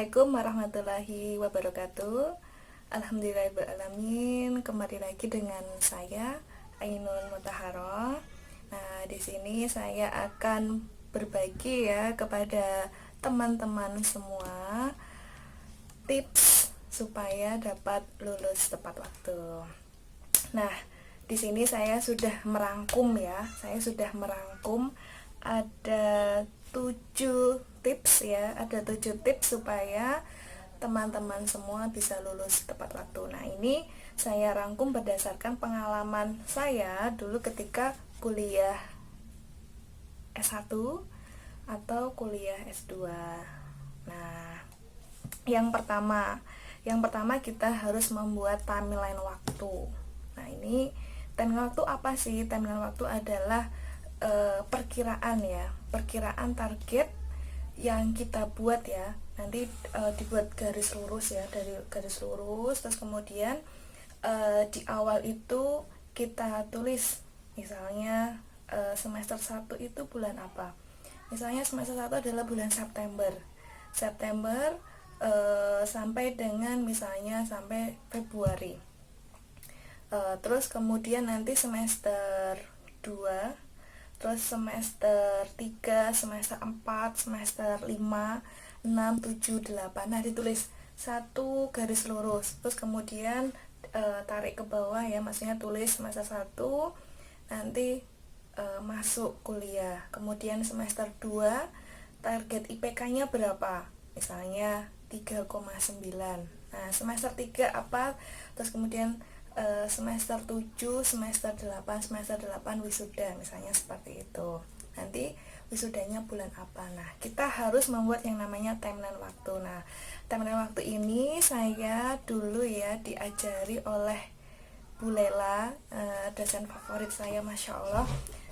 Assalamualaikum warahmatullahi wabarakatuh. Alhamdulillahirobbilalamin. Kembali lagi dengan saya Ainul Mutahharoh. Nah, di sini saya akan berbagi ya kepada teman-teman semua tips supaya dapat lulus tepat waktu. Nah, di sini saya sudah merangkum ya. Saya sudah merangkum ada 7 tips ya, ada 7 tips supaya teman-teman semua bisa lulus tepat waktu. Nah, ini saya rangkum berdasarkan pengalaman saya dulu ketika kuliah S1 atau kuliah S2. Nah, yang pertama kita harus membuat timeline waktu. Nah, ini timeline waktu apa sih? Timeline waktu adalah perkiraan ya, perkiraan target yang kita buat ya. Nanti dibuat garis lurus ya, dari garis lurus, terus kemudian di awal itu kita tulis misalnya semester 1 itu bulan apa. Misalnya semester 1 adalah bulan September sampai dengan misalnya sampai Februari. Terus kemudian nanti semester 2, terus semester 3, semester 4, semester 5, 6, 7, 8. Nah, ditulis satu garis lurus. Terus kemudian tarik ke bawah ya, maksudnya tulis semester 1 nanti masuk kuliah. Kemudian semester 2 target IPK-nya berapa? Misalnya 3,9. Nah, semester 3 apa? Terus kemudian semester 7, semester 8, semester 8 wisuda, misalnya seperti itu. Nanti wisudanya bulan apa. Nah, kita harus membuat yang namanya timeline waktu. Nah, timeline waktu ini saya dulu ya diajari oleh Bu Lela, dosen favorit saya, Masya Allah.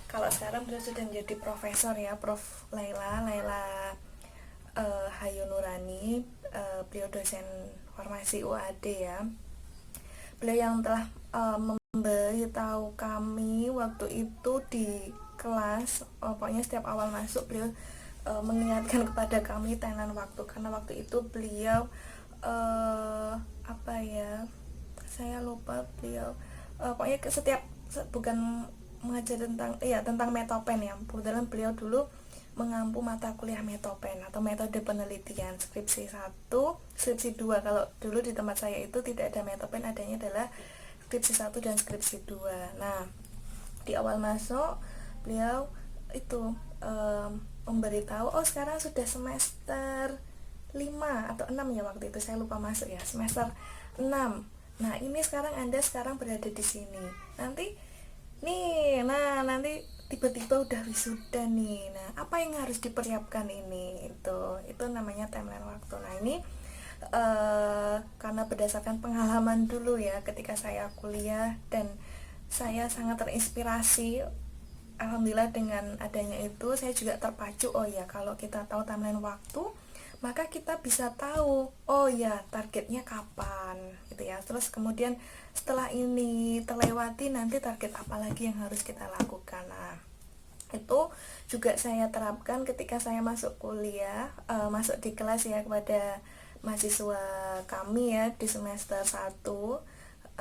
Kalau sekarang beliau sudah menjadi profesor ya, Prof. Laila Hayu Nurani. Beliau dosen farmasi UAD ya. Beliau yang telah memberitahu kami waktu itu di kelas, pokoknya setiap awal masuk beliau mengingatkan kepada kami timeline waktu, karena waktu itu beliau apa ya, saya lupa beliau pokoknya setiap bukan mengajar tentang metopen ya. Kebetulan beliau dulu mengampu mata kuliah metopen atau metode penelitian skripsi 1, skripsi 2. Kalau dulu di tempat saya itu tidak ada metopen, adanya adalah skripsi 1 dan skripsi 2. Nah, di awal masuk beliau itu memberitahu, oh sekarang sudah semester 5 atau 6 ya, waktu itu saya lupa masuk ya, semester 6. Nah, ini sekarang berada di sini. Nanti tiba-tiba udah wisuda nih. Nah, apa yang harus dipersiapkan ini? Itu namanya timeline waktu. Nah, ini karena berdasarkan pengalaman dulu ya ketika saya kuliah, dan saya sangat terinspirasi. Alhamdulillah dengan adanya itu saya juga terpacu, oh ya, kalau kita tahu timeline waktu maka kita bisa tahu, oh ya, targetnya kapan gitu ya. Terus kemudian setelah ini terlewati, nanti target apa lagi yang harus kita lakukan. Nah, itu juga saya terapkan ketika saya masuk kuliah, masuk di kelas ya, kepada mahasiswa kami ya di semester 1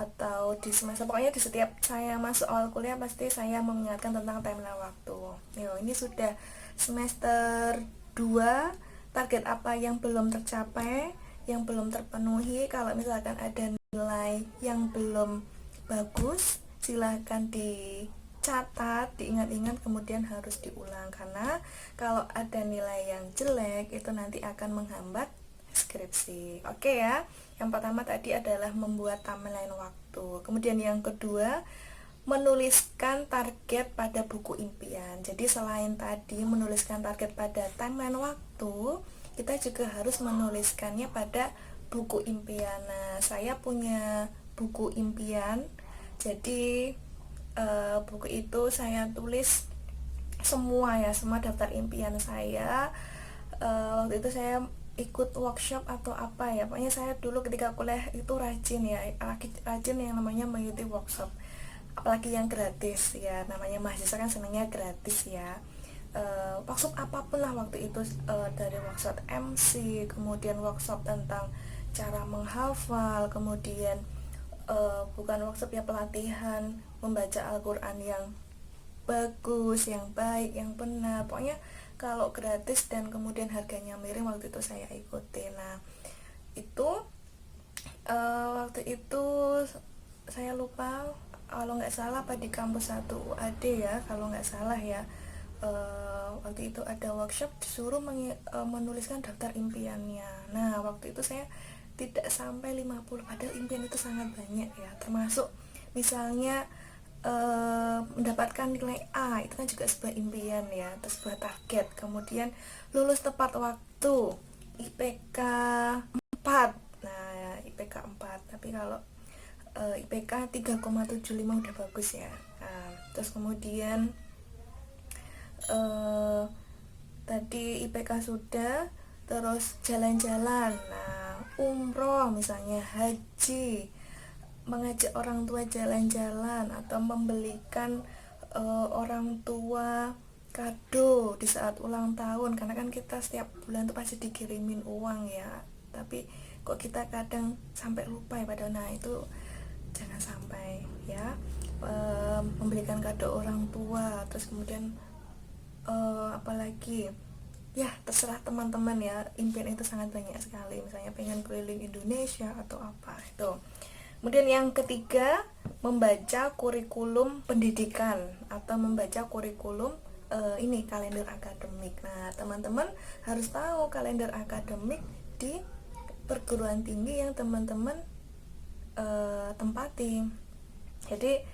atau di semester, pokoknya di setiap saya masuk awal kuliah pasti saya mengingatkan tentang timeline waktu. Ini sudah semester 2, target apa yang belum tercapai, yang belum terpenuhi. Kalau misalkan ada nilai yang belum bagus, silahkan dicatat, diingat-ingat, kemudian harus diulang, karena kalau ada nilai yang jelek itu nanti akan menghambat skripsi. Oke ya, yang pertama tadi adalah membuat timeline waktu. Kemudian yang kedua, menuliskan target pada buku impian. Jadi selain tadi menuliskan target pada timeline waktu, kita juga harus menuliskannya pada buku impian. Nah, saya punya buku impian. Jadi buku itu saya tulis semua daftar impian saya. Waktu itu saya ikut workshop atau apa ya, pokoknya saya dulu ketika kuliah itu rajin yang namanya mengikuti workshop, apalagi yang gratis ya, namanya mahasiswa kan senangnya gratis ya. workshop apapun lah waktu itu, dari workshop MC, kemudian workshop tentang cara menghafal, kemudian bukan workshop ya, pelatihan membaca Al-Quran yang bagus, yang baik, yang benar. Pokoknya kalau gratis dan kemudian harganya miring, waktu itu saya ikuti. Nah itu waktu itu saya lupa, kalau nggak salah apa di kampus 1 UAD ya, kalau nggak salah ya. Waktu itu ada workshop disuruh menuliskan daftar impiannya. Nah waktu itu saya tidak sampai 50, padahal impian itu sangat banyak ya, termasuk misalnya mendapatkan nilai A, itu kan juga sebuah impian ya, terus sebuah target. Kemudian lulus tepat waktu, IPK 4. Nah IPK 4, tapi kalau IPK 3,75 udah bagus ya. Nah, terus kemudian tadi IPK sudah, terus jalan-jalan, nah umroh misalnya, haji, mengajak orang tua jalan-jalan, atau membelikan orang tua kado di saat ulang tahun, karena kan kita setiap bulan tuh pasti dikirimin uang ya, tapi kok kita kadang sampai lupa ya, padahal. Nah itu jangan sampai ya, memberikan kado orang tua. Terus kemudian apalagi ya, terserah teman-teman ya, impian itu sangat banyak sekali, misalnya pengen keliling Indonesia atau apa itu. Kemudian yang ketiga, membaca kurikulum pendidikan atau membaca kurikulum ini kalender akademik. Nah teman-teman harus tahu kalender akademik di perguruan tinggi yang teman-teman tempati. Jadi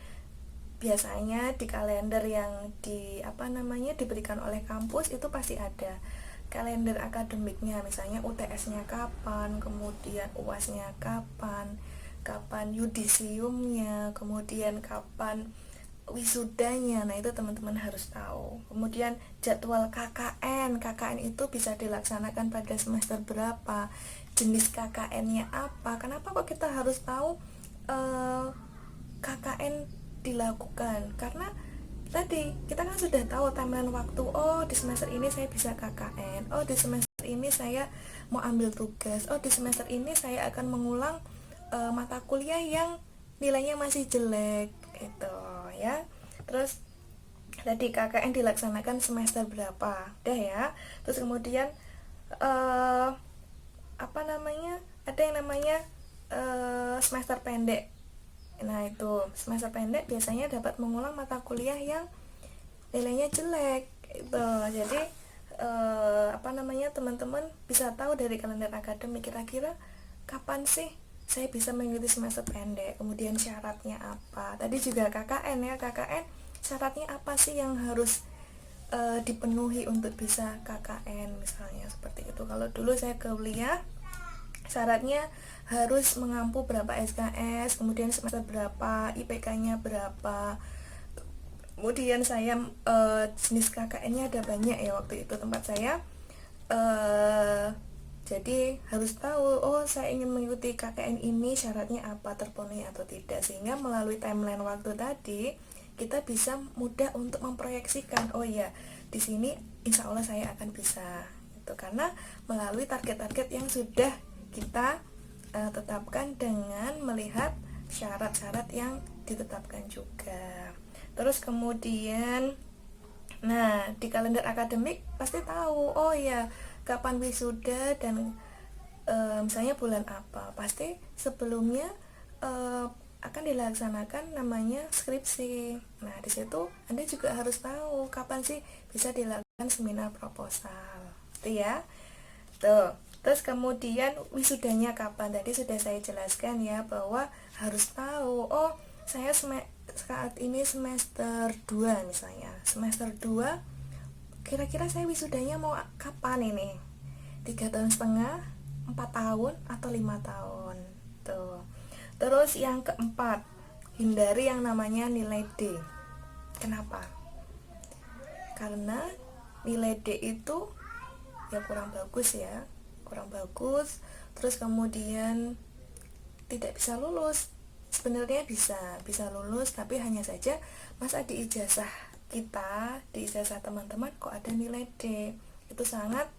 biasanya di kalender yang diberikan oleh kampus itu pasti ada kalender akademiknya, misalnya UTS-nya kapan, kemudian UAS-nya kapan, kapan yudisiumnya, kemudian kapan wisudanya. Nah itu teman-teman harus tahu. Kemudian jadwal KKN itu bisa dilaksanakan pada semester berapa, jenis KKN-nya apa. Kenapa kok kita harus tahu KKN dilakukan? Karena tadi kita kan sudah tahu timeline waktu. Oh di semester ini saya bisa KKN, oh di semester ini saya mau ambil tugas, oh di semester ini saya akan mengulang mata kuliah yang nilainya masih jelek itu ya. Terus tadi KKN dilaksanakan semester berapa, udah ya. Terus kemudian ada yang namanya semester pendek. Nah itu semester pendek biasanya dapat mengulang mata kuliah yang nilainya jelek itu. Jadi teman-teman bisa tahu dari kalender akademik kira-kira kapan sih saya bisa mengikuti semester pendek, kemudian syaratnya apa. Tadi juga KKN ya, KKN syaratnya apa sih yang harus dipenuhi untuk bisa KKN misalnya, seperti itu. Kalau dulu saya kuliah syaratnya harus mengampu berapa SKS, kemudian semester berapa, IPK-nya berapa. Kemudian saya jenis KKN-nya ada banyak ya waktu itu tempat saya. Jadi harus tahu, oh saya ingin mengikuti KKN ini syaratnya apa, terpenuhi atau tidak, sehingga melalui timeline waktu tadi kita bisa mudah untuk memproyeksikan, oh ya di sini insya Allah saya akan bisa itu, karena melalui target-target yang sudah kita tetapkan dengan melihat syarat-syarat yang ditetapkan juga. Terus kemudian di kalender akademik pasti tahu, oh ya kapan wisuda dan misalnya bulan apa. Pasti sebelumnya akan dilaksanakan namanya skripsi. Nah di situ Anda juga harus tahu kapan sih bisa dilakukan seminar proposal itu ya. Terus kemudian wisudanya kapan, tadi sudah saya jelaskan ya, bahwa harus tahu, oh saya saat ini semester 2 misalnya, semester 2 kira-kira saya wisudanya mau kapan ini, 3,5 tahun, 4 tahun, atau 5 tahun tuh. Terus yang keempat, hindari yang namanya nilai D. Kenapa? Karena nilai D itu ya kurang bagus, terus kemudian tidak bisa lulus. Sebenarnya bisa lulus, tapi hanya saja masa di ijazah kita di ijazah teman-teman kok ada nilai D, itu sangat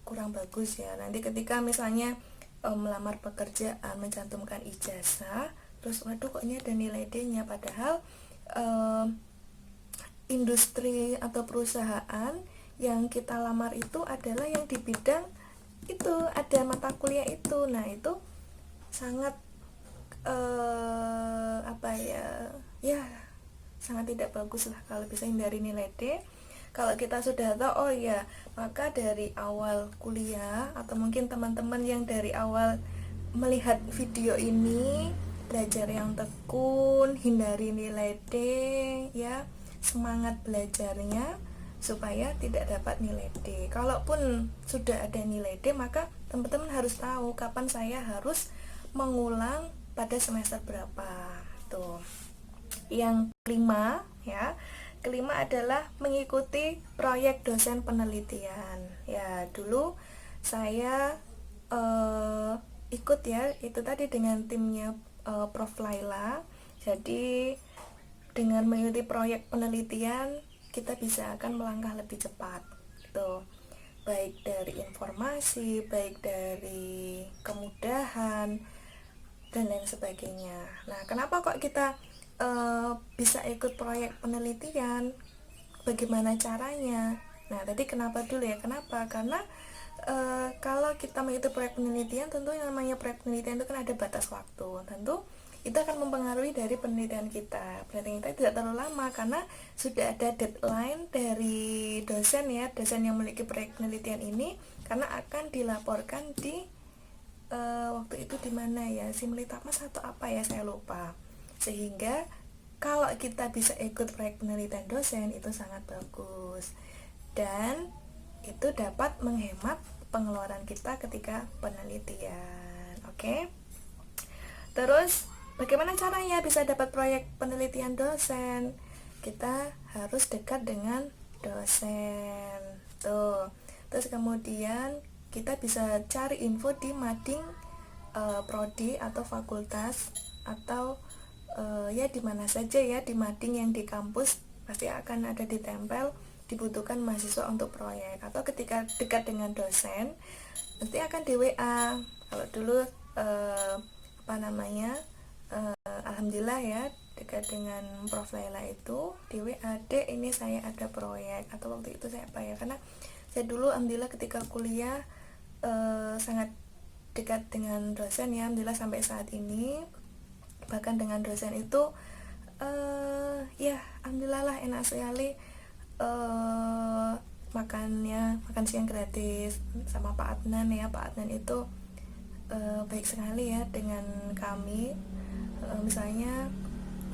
kurang bagus ya. Nanti ketika misalnya melamar pekerjaan mencantumkan ijazah, terus waduh kok ini ada nilai D-nya, padahal industri atau perusahaan yang kita lamar itu adalah yang di bidang itu, ada mata kuliah itu. Nah itu sangat apa ya, ya sangat tidak bagus lah kalau bisa hindari nilai D. Kalau kita sudah tahu, oh ya, maka dari awal kuliah atau mungkin teman-teman yang dari awal melihat video ini, belajar yang tekun, hindari nilai D ya, semangat belajarnya supaya tidak dapat nilai D. Kalaupun sudah ada nilai D, maka teman-teman harus tahu kapan saya harus mengulang pada semester berapa. Tuh. Yang kelima ya, kelima adalah mengikuti proyek dosen penelitian. Ya, dulu saya ikut ya, itu tadi dengan timnya Prof. Laila. Jadi dengan mengikuti proyek penelitian kita bisa akan melangkah lebih cepat. Tuh. Baik dari informasi, baik dari kemudahan dan lain sebagainya. Nah, kenapa kok kita bisa ikut proyek penelitian, bagaimana caranya? Nah tadi kenapa dulu ya, kenapa? Karena kalau kita mengikuti proyek penelitian, tentu yang namanya proyek penelitian itu kan ada batas waktu, tentu itu akan mempengaruhi dari penelitian kita. Penelitian kita tidak terlalu lama karena sudah ada deadline dari dosen ya, dosen yang memiliki proyek penelitian ini, karena akan dilaporkan di waktu itu di mana ya, Simulitamas atau apa ya, saya lupa. Sehingga kalau kita bisa ikut proyek penelitian dosen itu sangat bagus, dan itu dapat menghemat pengeluaran kita ketika penelitian. Oke. Terus bagaimana caranya bisa dapat proyek penelitian dosen? Kita harus dekat dengan dosen. Tuh. Terus kemudian kita bisa cari info di mading prodi atau fakultas, atau ya di mana saja ya, di mading yang di kampus pasti akan ada ditempel dibutuhkan mahasiswa untuk proyek. Atau ketika dekat dengan dosen nanti akan di WA. Kalau dulu apa namanya, alhamdulillah ya, dekat dengan Prof. Laila itu di WA, Dek ini saya ada proyek, atau waktu itu saya apa ya, karena saya dulu alhamdulillah ketika kuliah sangat dekat dengan dosen ya, alhamdulillah sampai saat ini. Bahkan dengan dosen itu ya alhamdulillah lah, enak sekali, makan siang gratis sama Pak Adnan ya. Pak Adnan itu baik sekali ya dengan kami. Misalnya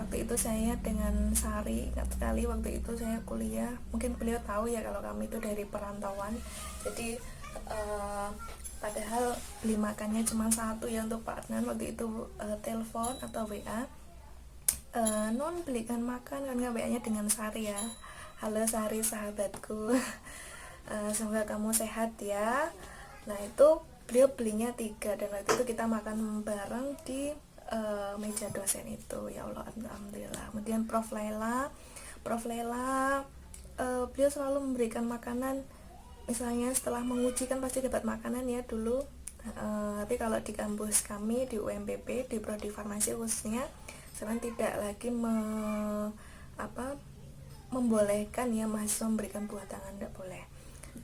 waktu itu saya dengan Sari, ingat sekali waktu itu saya kuliah, mungkin beliau tahu ya kalau kami itu dari perantauan, jadi padahal beli makannya cuma satu ya untuk Pak Adnan. Waktu itu telepon atau WA, non belikan makan, kan WA nya dengan Sari ya, halo Sari sahabatku, semoga kamu sehat ya. Nah itu beliau belinya 3, dan waktu itu kita makan bareng di meja dosen itu. Ya Allah, alhamdulillah. Kemudian Prof. Laila, beliau selalu memberikan makanan. Misalnya setelah menguji kan pasti dapat makanan ya dulu. Tapi kalau di kampus kami di UMPP, di prodi farmasi khususnya, sekarang tidak lagi membolehkan ya mahasiswa memberikan buah tangan, tidak boleh.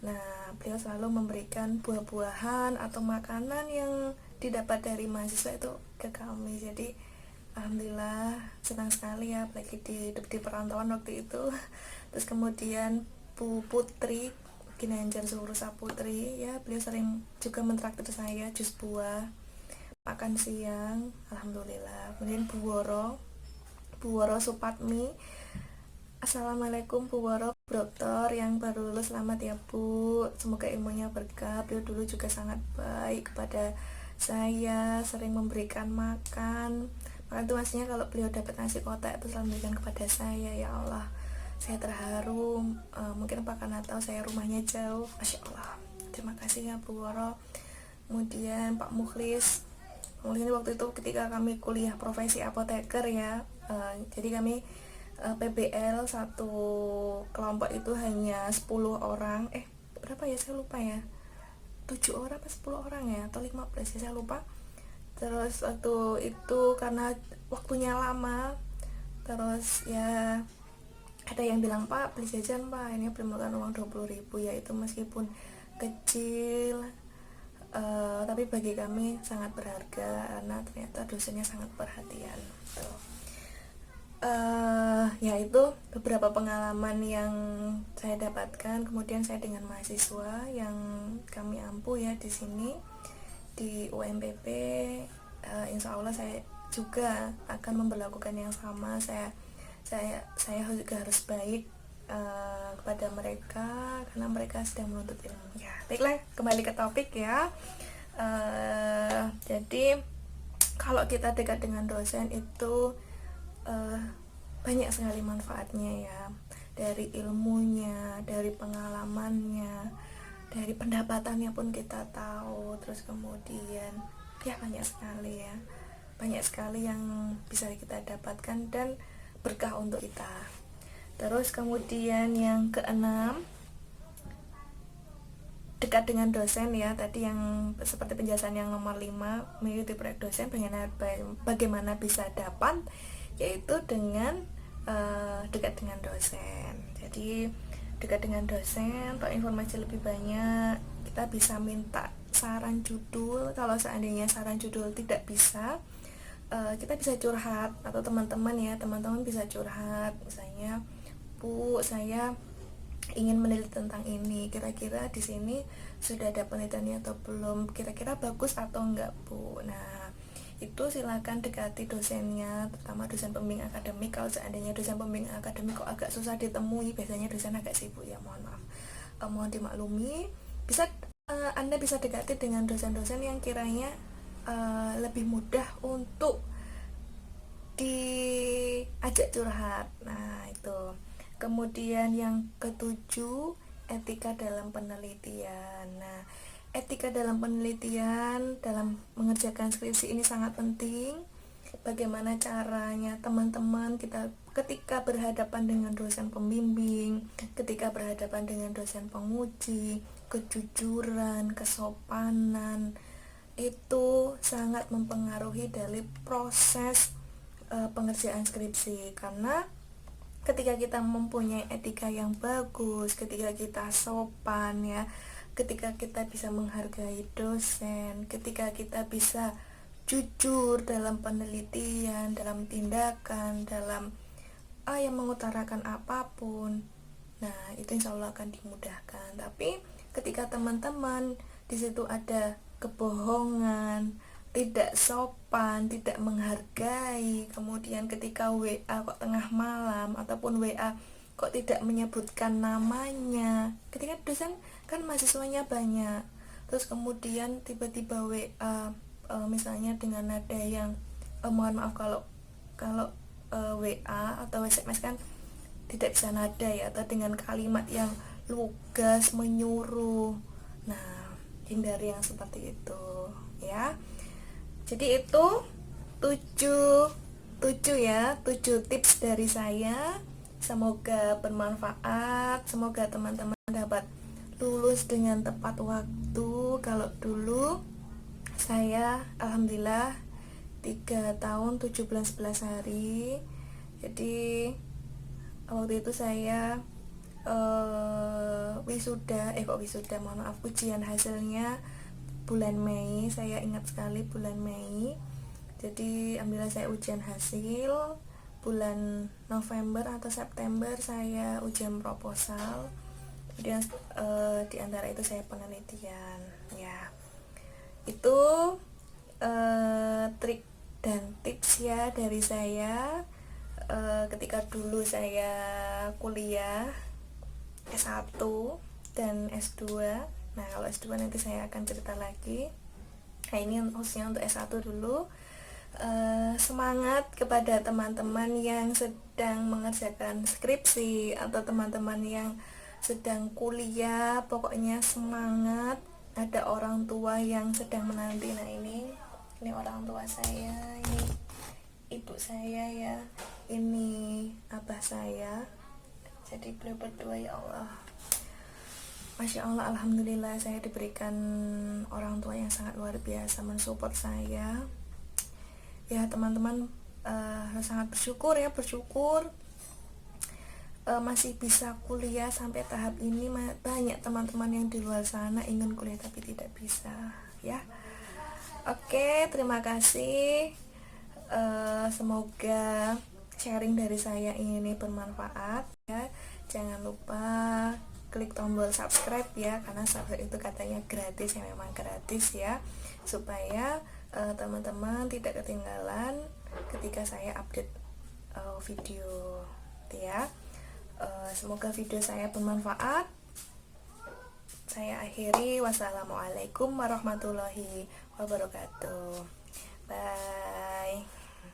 Nah beliau selalu memberikan buah-buahan atau makanan yang didapat dari mahasiswa itu ke kami. Jadi alhamdulillah senang sekali ya, apalagi di perantauan waktu itu. Terus kemudian Bu Putri Ginanjar Zuhur Saputri ya, beliau sering juga mentraktir saya jus buah, makan siang, alhamdulillah. Kemudian Bu Woro Supatmi, assalamualaikum Bu Woro, dokter yang baru lulus, selamat ya Bu, semoga ilmunya berkah. Beliau dulu juga sangat baik kepada saya, sering memberikan makan itu maksudnya kalau beliau dapat nasi kotak itu selalu memberikan kepada saya. Ya Allah, saya terharu. Mungkin apa karena tahu saya rumahnya jauh. Masya Allah, terima kasih ya Bu Woro. Kemudian Pak Mukhlis waktu itu ketika kami kuliah profesi apoteker ya, jadi kami PBL satu kelompok itu hanya 10 orang, berapa ya saya lupa ya, 7 orang apa 10 orang ya, atau 15 ya saya lupa. Terus waktu itu karena waktunya lama, terus ya ada yang bilang, "Pak, beli jajan Pak, ini perlukan uang 20.000." Ya itu meskipun kecil, tapi bagi kami sangat berharga karena ternyata dosennya sangat perhatian. Ya itu beberapa pengalaman yang saya dapatkan. Kemudian saya dengan mahasiswa yang kami ampu ya di sini di UMPP, insya Allah saya juga akan memperlakukan yang sama. Saya juga harus baik kepada mereka karena mereka sedang menuntut ilmu. Ya, baiklah, kembali ke topik ya. Jadi kalau kita dekat dengan dosen itu banyak sekali manfaatnya ya, dari ilmunya, dari pengalamannya, dari pendapatannya pun kita tahu. Terus kemudian ya banyak sekali yang bisa kita dapatkan dan berkah untuk kita. Terus kemudian yang keenam, dekat dengan dosen ya, tadi yang seperti penjelasan yang nomor 5, mengikuti proyek dosen bagaimana bisa dapat, yaitu dengan dekat dengan dosen. Jadi dekat dengan dosen untuk informasi lebih banyak, kita bisa minta saran judul. Kalau seandainya saran judul tidak bisa, kita bisa curhat, atau teman-teman bisa curhat, misalnya, "Bu, saya ingin meneliti tentang ini, kira-kira di sini sudah ada penelitiannya atau belum, kira-kira bagus atau enggak Bu." Nah itu silakan dekati dosennya, terutama dosen pembimbing akademik. Kalau seandainya dosen pembimbing akademik kok agak susah ditemui, biasanya dosen agak sibuk ya, mohon maaf, mohon dimaklumi. Anda bisa dekati dengan dosen-dosen yang kiranya lebih mudah untuk diajak curhat. Nah itu. Kemudian yang ketujuh, etika dalam penelitian. Nah, etika dalam penelitian dalam mengerjakan skripsi ini sangat penting. Bagaimana caranya teman-teman kita ketika berhadapan dengan dosen pembimbing, ketika berhadapan dengan dosen penguji, kejujuran, kesopanan itu sangat mempengaruhi dari proses pengerjaan skripsi. Karena ketika kita mempunyai etika yang bagus, ketika kita sopan ya, ketika kita bisa menghargai dosen, ketika kita bisa jujur dalam penelitian, dalam tindakan, dalam yang mengutarakan apapun, nah itu insya Allah akan dimudahkan. Tapi ketika teman-teman di situ ada kebohongan, tidak sopan, tidak menghargai, kemudian ketika WA kok tengah malam, ataupun WA kok tidak menyebutkan namanya, ketika dosen kan mahasiswanya banyak, terus kemudian tiba-tiba WA misalnya dengan nada yang mohon maaf kalau WA atau SMS kan tidak bisa nada ya, atau dengan kalimat yang lugas, menyuruh. Nah, hindari yang seperti itu ya. Jadi itu 7 tips dari saya. Semoga bermanfaat, semoga teman-teman dapat lulus dengan tepat waktu. Kalau dulu saya alhamdulillah 3 tahun 7 bulan 11 hari. Jadi waktu itu saya mohon maaf, ujian hasilnya bulan Mei. Saya ingat sekali bulan Mei. Jadi alhamdulillah saya ujian hasil. Bulan November atau September saya ujian proposal. Kemudian di antara itu saya penelitian ya. Itu trik dan tips ya dari saya ketika dulu saya kuliah S1 dan S2. Nah kalau S2 nanti saya akan cerita lagi. Nah ini khususnya untuk S1 dulu. Semangat kepada teman-teman yang sedang mengerjakan skripsi atau teman-teman yang sedang kuliah, pokoknya semangat. Ada orang tua yang sedang menanti. Nah ini orang tua saya, ini ibu saya ya, ini abah saya, jadi beliau berdua, ya Allah, Masya Allah, Alhamdulillah saya diberikan orang tua yang sangat luar biasa mensupport saya. Ya teman-teman, harus sangat bersyukur ya, masih bisa kuliah sampai tahap ini. Banyak teman-teman yang di luar sana ingin kuliah tapi tidak bisa ya. Oke, terima kasih. Semoga sharing dari saya ini bermanfaat ya. Jangan lupa klik tombol subscribe ya, karena subscribe itu katanya gratis, ya memang gratis ya, supaya teman-teman tidak ketinggalan ketika saya update video ya. Semoga video saya bermanfaat. Saya akhiri, wassalamualaikum warahmatullahi wabarakatuh.